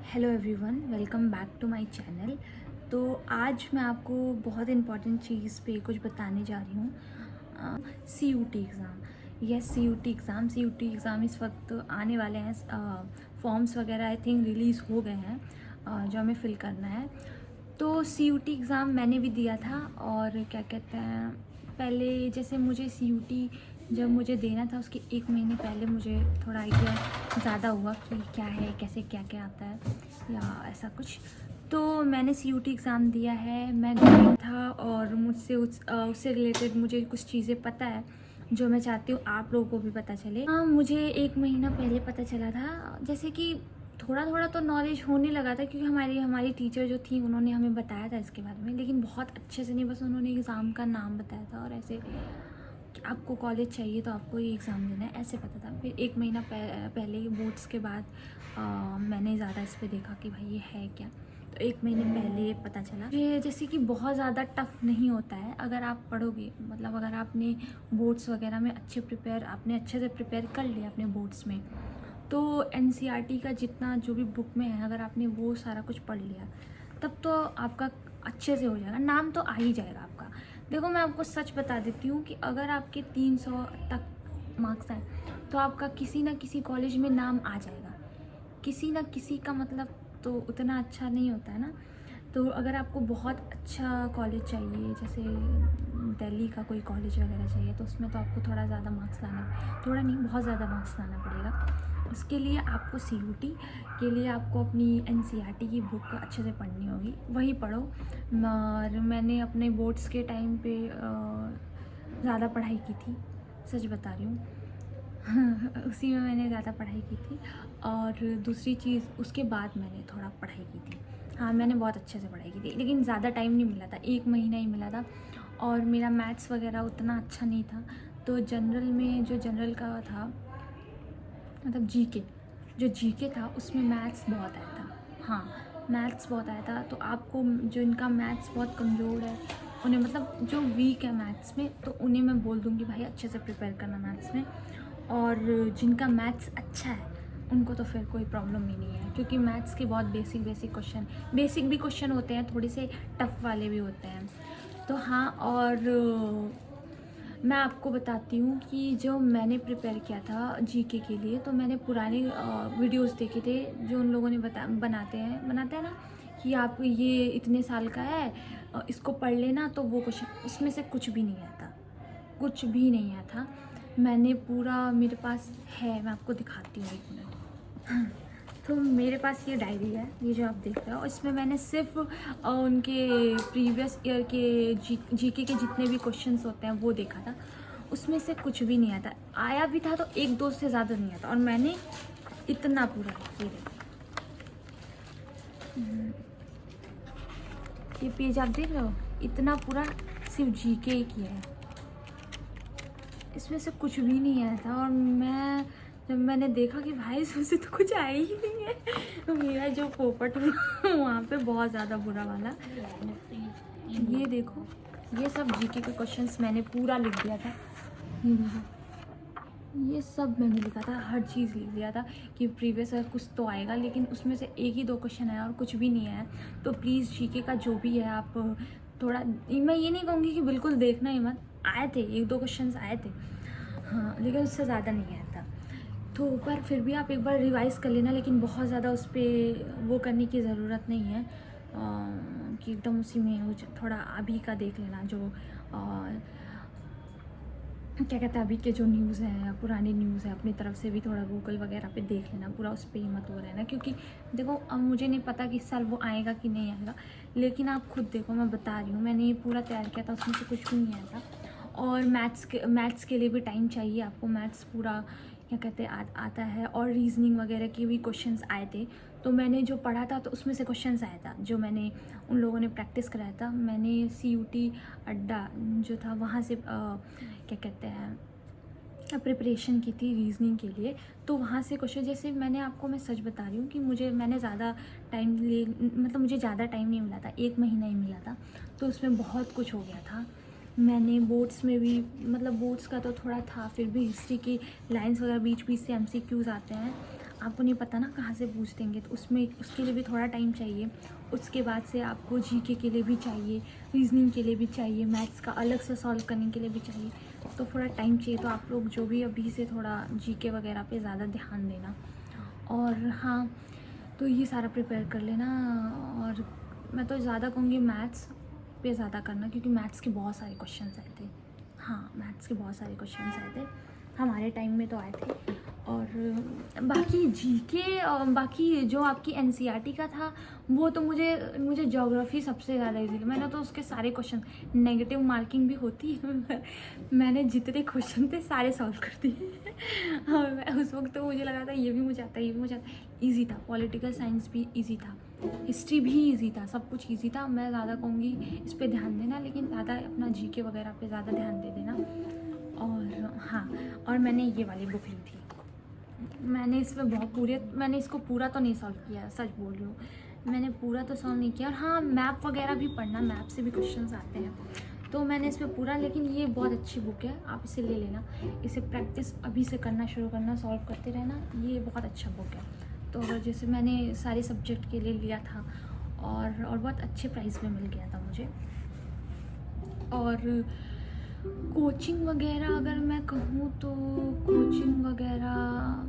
Hello everyone, welcome back to my channel. तो आज मैं आपको बहुत इम्पॉर्टेंट चीज़ पे कुछ बताने जा रही हूँ। C U T exam. Yes, C U T exam इस वक्त आने वाले हैं। फॉर्म्स वगैरह आई थिंक रिलीज़ हो गए हैं, जो हमें फ़िल करना है। तो सी यू टी एग्ज़ाम मैंने भी दिया था। और क्या कहते हैं, पहले जैसे मुझे सी यू टी जब मुझे देना था उसके एक महीने पहले मुझे थोड़ा आइडिया ज़्यादा हुआ कि क्या है, कैसे क्या क्या आता है या ऐसा कुछ। तो मैंने सी यू टी एग्ज़ाम दिया है, मैं गई था और मुझसे उससे रिलेटेड मुझे कुछ चीज़ें पता है जो मैं चाहती हूँ आप लोगों को भी पता चले। हाँ, मुझे एक महीना पहले पता चला था, जैसे कि थोड़ा थोड़ा तो नॉलेज होने लगा था क्योंकि हमारी टीचर जो थी उन्होंने हमें बताया था इसके बारे में, लेकिन बहुत अच्छे से नहीं, बस उन्होंने एग्ज़ाम का नाम बताया था और ऐसे कि आपको कॉलेज चाहिए तो आपको ये एग्ज़ाम देना है, ऐसे पता था। फिर एक महीना पहले बोर्ड्स के बाद मैंने ज़्यादा इस पर देखा कि भाई ये है क्या। तो एक महीने पहले पता चला। ये जैसे कि बहुत ज़्यादा टफ नहीं होता है अगर आप पढ़ोगे, मतलब अगर आपने बोर्ड्स वगैरह में आपने अच्छे से प्रिपेयर कर लिया अपने बोर्ड्स में, तो एन का जितना जो भी बुक में है अगर आपने वो सारा कुछ पढ़ लिया तब तो आपका अच्छे से हो जाएगा, नाम तो आ ही जाएगा आपका। देखो, मैं आपको सच बता देती हूँ कि अगर आपके 300 तक मार्क्स आए तो आपका किसी ना किसी कॉलेज में नाम आ जाएगा। किसी ना किसी का मतलब तो उतना अच्छा नहीं होता है ना। तो अगर आपको बहुत अच्छा कॉलेज चाहिए, जैसे दिल्ली का कोई कॉलेज वगैरह चाहिए, तो उसमें तो आपको थोड़ा ज़्यादा मार्क्स लाना, थोड़ा नहीं बहुत ज़्यादा मार्क्स लाना पड़ेगा। उसके लिए आपको सी यू टी के लिए आपको अपनी एन सी आर टी की बुक अच्छे से पढ़नी होगी, वही पढ़ो। और मैंने अपने बोर्ड्स के टाइम पे ज़्यादा पढ़ाई की थी, सच बता रही हूँ। उसी में मैंने ज़्यादा पढ़ाई की थी। और दूसरी चीज़, उसके बाद मैंने थोड़ा पढ़ाई की थी। हाँ, मैंने बहुत अच्छे से पढ़ाई की थी, लेकिन ज़्यादा टाइम नहीं मिला था, एक महीना ही मिला था। और मेरा मैथ्स वगैरह उतना अच्छा नहीं था, तो जनरल में जो जनरल का था, मतलब जी के था, उसमें मैथ्स बहुत आया था। हाँ, मैथ्स बहुत आया था। तो आपको जो इनका मैथ्स बहुत कमज़ोर है उन्हें, मतलब जो वीक है मैथ्स में, तो उन्हें मैं बोल दूँगी भाई अच्छे से प्रिपेयर करना मैथ्स में। और जिनका मैथ्स अच्छा है उनको तो फिर कोई प्रॉब्लम ही नहीं है, क्योंकि मैथ्स के बहुत बेसिक भी क्वेश्चन होते हैं, थोड़े से टफ वाले भी होते हैं। तो हाँ, और मैं आपको बताती हूँ कि जो मैंने प्रिपेयर किया था जीके के लिए, तो मैंने पुराने वीडियोस देखे थे जो उन लोगों ने बनाते हैं ना, कि आप ये इतने साल का है, इसको पढ़ लेना, तो वो क्वेश्चन उसमें से कुछ भी नहीं आया था, कुछ भी नहीं आया था। मैंने पूरा, मेरे पास है, मैं आपको दिखाती हूँ, एक मिनट। तो मेरे पास ये डायरी है, ये जो आप देख रहे हो, इसमें मैंने सिर्फ उनके प्रीवियस ईयर के जीके के जितने भी क्वेश्चंस होते हैं वो देखा था। उसमें से कुछ भी नहीं आता, आया भी था तो एक दो से ज़्यादा नहीं आता। और मैंने इतना पूरा, ये देखो, ये पेज आप देख रहे हो, इतना पूरा सिर्फ जीके ही किया है, इसमें से कुछ भी नहीं आया था। और जब मैंने देखा कि भाई इसमें से तो कुछ आया ही नहीं है, तो मेरा जो पोपट हुआ वहाँ पे बहुत ज़्यादा बुरा वाला। ये देखो, ये सब जीके के क्वेश्चंस मैंने पूरा लिख दिया था। ये देखो, ये सब मैंने लिखा था, हर चीज़ लिख दिया था कि प्रीवियस ईयर कुछ तो आएगा, लेकिन उसमें से एक ही दो क्वेश्चन आया और कुछ भी नहीं आया। तो प्लीज़ जीके का जो भी है आप थोड़ा, मैं ये नहीं कहूँगी कि बिल्कुल देखना ही मत, आए थे एक दो क्वेश्चंस आए थे, हाँ, लेकिन उससे ज़्यादा नहीं आया था। तो पर फिर भी आप एक बार रिवाइज़ कर लेना, लेकिन बहुत ज़्यादा उस पर वो करने की ज़रूरत नहीं है कि एकदम उसी में वो थोड़ा अभी का देख लेना, जो क्या कहते हैं, अभी के जो न्यूज़ हैं या पुरानी न्यूज़ है, अपनी तरफ से भी थोड़ा गूगल वगैरह पे देख लेना, पूरा उस पर ही मत हो रहना। क्योंकि देखो, अब मुझे नहीं पता कि इस साल वो आएगा कि नहीं आएगा, लेकिन आप खुद देखो, मैं बता रही हूँ, मैंने ये पूरा तैयार किया था, उसमें से कुछ भी नहीं आया था। और मैथ्स के लिए भी टाइम चाहिए आपको, मैथ्स पूरा क्या कहते हैं आता है, और रीजनिंग वगैरह के भी क्वेश्चंस आए थे। तो मैंने जो पढ़ा था तो उसमें से क्वेश्चंस आया था, जो मैंने उन लोगों ने प्रैक्टिस कराया था। मैंने सी यू टी अड्डा जो था वहाँ से क्या कहते हैं प्रिपरेशन की थी रीजनिंग के लिए। तो वहाँ से क्वेश्चन, जैसे मैंने आपको, मैं सच बता रही हूँ कि मैंने ज़्यादा टाइम ले, मतलब मुझे ज़्यादा टाइम नहीं मिला था, एक महीना ही मिला था, तो उसमें बहुत कुछ हो गया था। मैंने बोर्ड्स में भी, मतलब बोर्ड्स का तो थोड़ा था, फिर भी हिस्ट्री की लाइंस वगैरह बीच बीच से एमसीक्यूज़ आते हैं, आपको नहीं पता ना कहाँ से पूछ देंगे, तो उसमें उसके लिए भी थोड़ा टाइम चाहिए। उसके बाद से आपको जीके के लिए भी चाहिए, रीजनिंग के लिए भी चाहिए, मैथ्स का अलग से सॉल्व करने के लिए भी चाहिए, तो थोड़ा टाइम चाहिए। तो आप लोग जो भी अभी से थोड़ा जीके वगैरह पे ज़्यादा ध्यान देना। और हाँ, तो ये सारा प्रिपेयर कर लेना। और मैं तो ज़्यादा कहूँगी मैथ्स पे ज़्यादा करना, क्योंकि मैथ्स के बहुत सारे क्वेश्चंस आए थे। हाँ, मैथ्स के बहुत सारे क्वेश्चंस आए थे, हमारे टाइम में तो आए थे। और बाकी जीके और बाकी जो आपकी एनसीईआरटी का था, वो तो मुझे ज्योग्राफी सबसे ज़्यादा इजी, मैंने तो उसके सारे क्वेश्चन, नेगेटिव मार्किंग भी होती है मैंने जितने क्वेश्चन थे सारे सॉल्व कर दिए हाँ, उस वक्त तो मुझे लगा था ये भी मुझे आता है, ये भी मुझे आता है। ईजी था, पॉलिटिकल साइंस भी ईजी था, हिस्ट्री भी ईजी था, सब कुछ ईजी था। मैं ज़्यादा कहूँगी इस पर ध्यान देना, लेकिन ज़्यादा अपना जीके वगैरह पे ज़्यादा ध्यान दे देना। और हाँ, और मैंने ये वाली बुक ली थी, मैंने मैंने इसको पूरा तो नहीं सॉल्व किया, सच बोल रही हूँ, मैंने पूरा तो सॉल्व नहीं किया। और हाँ, मैप वगैरह भी पढ़ना, मैप से भी क्वेश्चंस आते हैं, तो मैंने इस पर पूरा, लेकिन ये बहुत अच्छी बुक है, आप इसे ले लेना, इसे प्रैक्टिस अभी से करना शुरू करना, सॉल्व करते रहना, ये बहुत अच्छा बुक है। तो अगर जैसे मैंने सारे सब्जेक्ट के लिए लिया था, और बहुत अच्छे प्राइस में मिल गया था मुझे। और कोचिंग वगैरह अगर मैं कहूँ तो कोचिंग वगैरह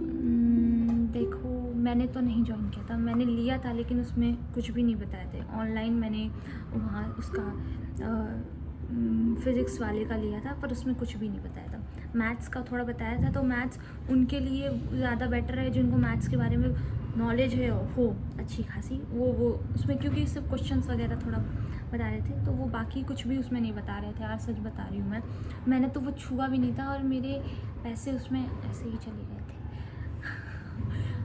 देखो, मैंने तो नहीं ज्वाइन किया था, मैंने लिया था लेकिन उसमें कुछ भी नहीं बताए थे। ऑनलाइन मैंने वहाँ उसका फिज़िक्स वाले का लिया था, पर उसमें कुछ भी नहीं बताया था। मैथ्स का थोड़ा बताया था, तो मैथ्स उनके लिए ज़्यादा बेटर है जिनको मैथ्स के बारे में नॉलेज है हो अच्छी खासी, वो उसमें, क्योंकि सिर्फ क्वेश्चंस वगैरह थोड़ा बता रहे थे, तो वो बाकी कुछ भी उसमें नहीं बता रहे थे यार, सच बता रही हूँ मैंने तो वो छुआ भी नहीं था, और मेरे पैसे उसमें ऐसे ही चले गए थे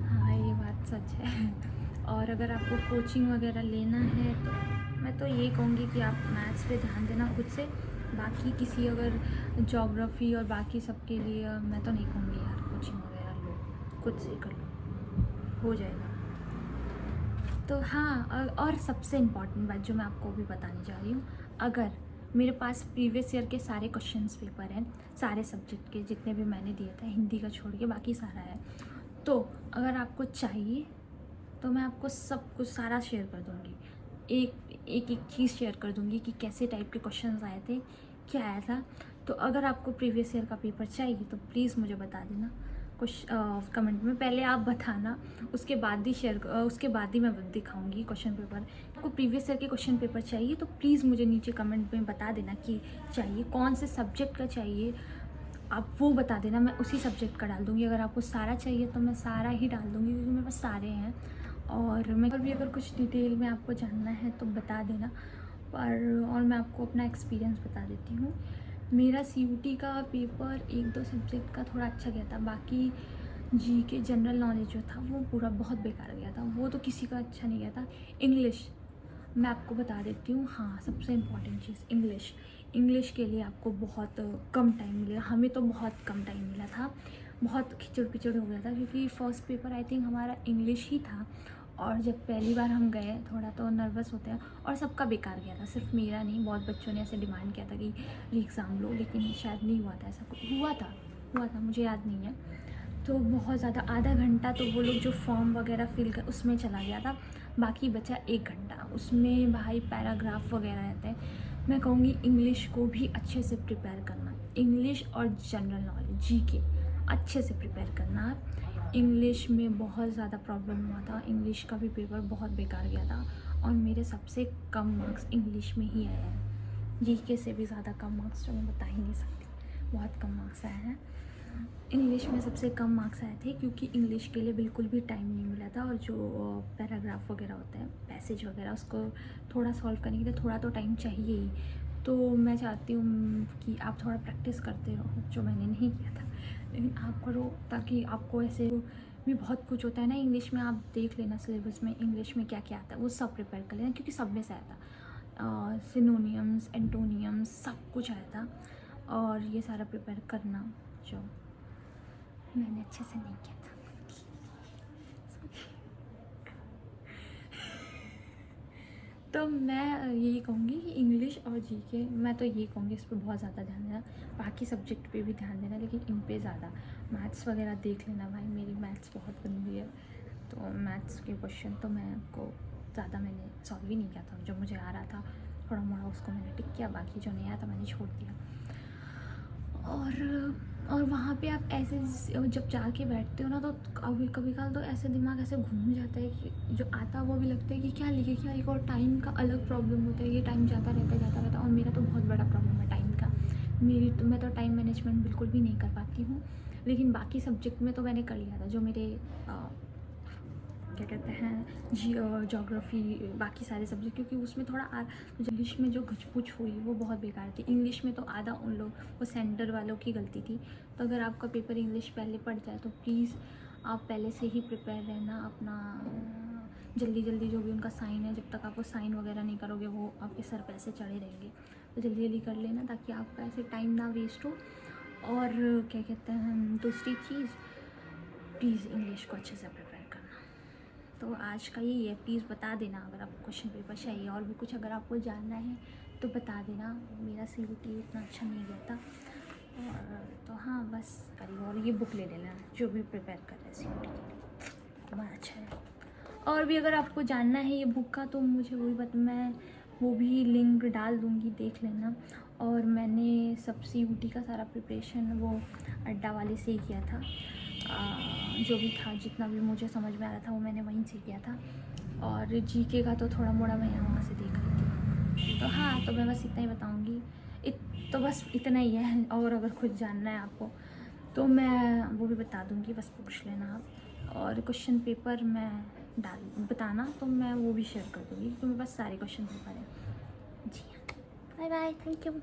हाँ, ये बात सच है। और अगर आपको कोचिंग वगैरह लेना है तो मैं तो ये कहूँगी कि आप मैथ्स पे ध्यान देना खुद से। बाकी किसी अगर ज्योग्राफी और बाकी सब के लिए मैं तो नहीं कहूँगी यार कोचिंग वगैरह लो, खुद से कर लो, हो जाएगा। तो हाँ, और सबसे इम्पॉर्टेंट बात जो मैं आपको भी बताने जा रही हूँ, अगर मेरे पास प्रीवियस ईयर के सारे क्वेश्चंस पेपर हैं, सारे सब्जेक्ट के जितने भी मैंने दिए थे, हिंदी का छोड़ के बाकी सारा है, तो अगर आपको चाहिए तो मैं आपको सब कुछ सारा शेयर कर दूँगी, एक चीज़ शेयर कर दूँगी कि कैसे टाइप के क्वेश्चंस आए थे, क्या आया था। तो अगर आपको प्रीवियस ईयर का पेपर चाहिए तो प्लीज़ मुझे बता देना कुछ कमेंट में, पहले आप बताना, उसके बाद ही मैं दिखाऊंगी क्वेश्चन पेपर। आपको प्रीवियस ईयर के क्वेश्चन पेपर चाहिए तो प्लीज़ मुझे नीचे कमेंट में बता देना कि चाहिए, कौन से सब्जेक्ट का चाहिए, आप वो बता देना, मैं उसी सब्जेक्ट का डाल दूँगी। अगर आपको सारा चाहिए तो मैं सारा ही डाल दूँगी, क्योंकि मेरे पास सारे हैं। और मैं भी अगर कुछ डिटेल में आपको जानना है तो बता देना। और मैं आपको अपना एक्सपीरियंस बता देती हूँ। मेरा सीयूटी का पेपर 1-2 सब्जेक्ट का थोड़ा अच्छा गया था, बाकी जीके जनरल नॉलेज जो था वो पूरा बहुत बेकार गया था, वो तो किसी का अच्छा नहीं गया था। इंग्लिश मैं आपको बता देती हूँ, हाँ, सबसे इम्पॉर्टेंट चीज़ इंग्लिश के लिए आपको बहुत कम टाइम मिलेगा, हमें तो बहुत कम टाइम मिला था, बहुत खिचड़ पिचड़ हो गया था, क्योंकि फ़र्स्ट पेपर आई थिंक हमारा इंग्लिश ही था, और जब पहली बार हम गए थोड़ा तो नर्वस होते हैं, और सबका बेकार गया था, सिर्फ मेरा नहीं, बहुत बच्चों ने ऐसे डिमांड किया था कि री एग्ज़ाम लो, लेकिन शायद नहीं हुआ था, ऐसा कुछ हुआ था मुझे याद नहीं है। तो बहुत ज़्यादा आधा घंटा तो वो लोग जो फॉर्म वगैरह फिल कर उसमें चला गया था, बाकी बचा 1 घंटा, उसमें भाई पैराग्राफ वगैरह रहते हैं। मैं कहूँगी इंग्लिश को भी अच्छे से प्रिपेयर करना, इंग्लिश और जनरल नॉलेज जीके अच्छे से प्रिपेयर करना। इंग्लिश में बहुत ज़्यादा प्रॉब्लम हुआ था, इंग्लिश का भी पेपर बहुत बेकार गया था, और मेरे सबसे कम मार्क्स इंग्लिश में ही आए हैं, जीके से भी ज़्यादा कम मार्क्स तो मैं बता ही नहीं सकती, बहुत कम मार्क्स आए हैं। इंग्लिश में सबसे कम मार्क्स आए थे, क्योंकि इंग्लिश के लिए बिल्कुल भी टाइम नहीं मिला था, और जो पैराग्राफ वगैरह होता है, पैसेज वगैरह, उसको थोड़ा सॉल्व करने के लिए थोड़ा तो टाइम चाहिए ही। तो मैं चाहती हूँ कि आप थोड़ा प्रैक्टिस करते रहो, जो मैंने नहीं किया था, लेकिन आप करो, ताकि आपको ऐसे भी बहुत कुछ होता है ना इंग्लिश में, आप देख लेना सिलेबस में इंग्लिश में क्या क्या आता है, वो सब प्रिपेयर कर लेना, क्योंकि सब में से आया था, सिनोनियम्स, एंटोनियम्स, सब कुछ आया था, और ये सारा प्रिपेयर करना जो मैंने अच्छे से नहीं किया था। तो मैं यही कहूँगी कि इंग्लिश और जीके, मैं तो यही कहूँगी इस पर बहुत ज़्यादा ध्यान देना, बाकी सब्जेक्ट पे भी ध्यान देना, लेकिन इन पे ज़्यादा। मैथ्स वगैरह देख लेना भाई, मेरी मैथ्स बहुत गंदी है, तो मैथ्स के क्वेश्चन तो मैं आपको ज़्यादा मैंने सॉल्व ही नहीं किया था। जो मुझे आ रहा था थोड़ा मोड़ा उसको मैंने टिक किया, बाकी जो नहीं आया था मैंने छोड़ दिया। और वहाँ पे आप ऐसे जब जाके बैठते हो ना, तो कभी कभी काल तो ऐसे दिमाग ऐसे घूम जाता है कि जो आता है वो भी लगता है कि क्या लिखे क्या, एक और टाइम का अलग प्रॉब्लम होता है, ये टाइम जाता रहता। और मेरा तो बहुत बड़ा प्रॉब्लम है टाइम का। मैं तो टाइम मैनेजमेंट बिल्कुल भी नहीं कर पाती हूँ, लेकिन बाकी सब्जेक्ट में तो मैंने कर लिया था। जो मेरे क्या कहते हैं जोग्राफ़ी, बाकी सारे सब्जेक्ट, क्योंकि उसमें थोड़ा इंग्लिश में जो घचपुच हुई वो बहुत बेकार थी। इंग्लिश में तो आधा उन लोग वो सेंटर वालों की गलती थी। तो अगर आपका पेपर इंग्लिश पहले पड़ जाए तो प्लीज़ आप पहले से ही प्रिपेयर रहना अपना। जल्दी जल्दी जो भी उनका साइन है, जब तक आप वो साइन वगैरह नहीं करोगे वो आपके सर पे ऐसे चढ़े रहेंगे, तो जल्दी जल्दी कर लेना ताकि आपका ऐसे टाइम ना वेस्ट हो। और क्या कहते हैं दूसरी चीज़, प्लीज़ इंग्लिश को अच्छे से प्रिपेयर करना। तो आज का यही है, प्लीज़ बता देना अगर आपको क्वेश्चन पेपर चाहिए, और भी कुछ अगर आपको जानना है तो बता देना। मेरा CUT इतना अच्छा नहीं गया था, और तो हाँ बस करिए। और ये बुक ले लेना जो भी प्रिपेयर कर रहे हैं CUT के लिए, बहुत अच्छा है। और भी अगर आपको जानना है ये बुक का तो मुझे मैं वो भी लिंक डाल दूँगी, देख लेना। और मैंने सब CUT का सारा प्रिपरेशन वो अड्डा वाले से ही किया था। जो भी था, जितना भी मुझे समझ में आ रहा था वो मैंने वहीं से किया था। और GK का तो थोड़ा मोड़ा मैं यहाँ वहाँ से देख रही थी। तो हाँ, तो मैं बस इतना ही बताऊँगी। तो बस इतना ही है। और अगर कुछ जानना है आपको तो मैं वो भी बता दूँगी, बस पूछ लेना आप। और क्वेश्चन पेपर मैं बताना तो मैं वो भी शेयर कर दूँगी, क्योंकि मेरे पास सारे क्वेश्चन पेपर हैं। जी, बाय बाय, थैंक यू।